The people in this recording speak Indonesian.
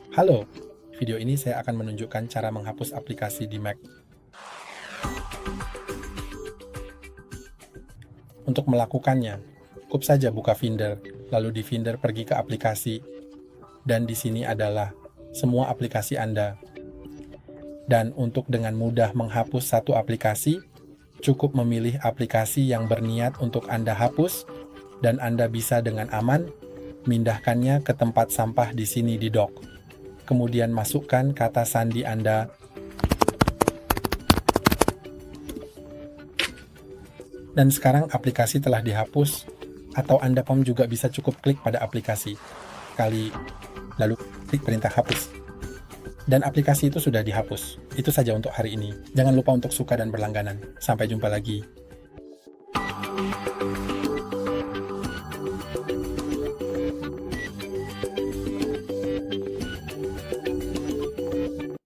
Halo, video ini saya akan menunjukkan cara menghapus aplikasi di Mac. Untuk melakukannya, cukup saja buka Finder, lalu di Finder pergi ke aplikasi, dan di sini adalah semua aplikasi Anda. Dan untuk dengan mudah menghapus satu aplikasi, cukup memilih aplikasi yang berniat untuk Anda hapus, dan Anda bisa dengan aman memindahkannya ke tempat sampah di sini di dock. Kemudian masukkan kata sandi Anda, dan sekarang aplikasi telah dihapus, atau Anda pun juga bisa cukup klik pada aplikasi lalu klik perintah hapus, dan aplikasi itu sudah dihapus. Itu saja untuk hari ini. Jangan lupa untuk suka dan berlangganan. Sampai jumpa lagi.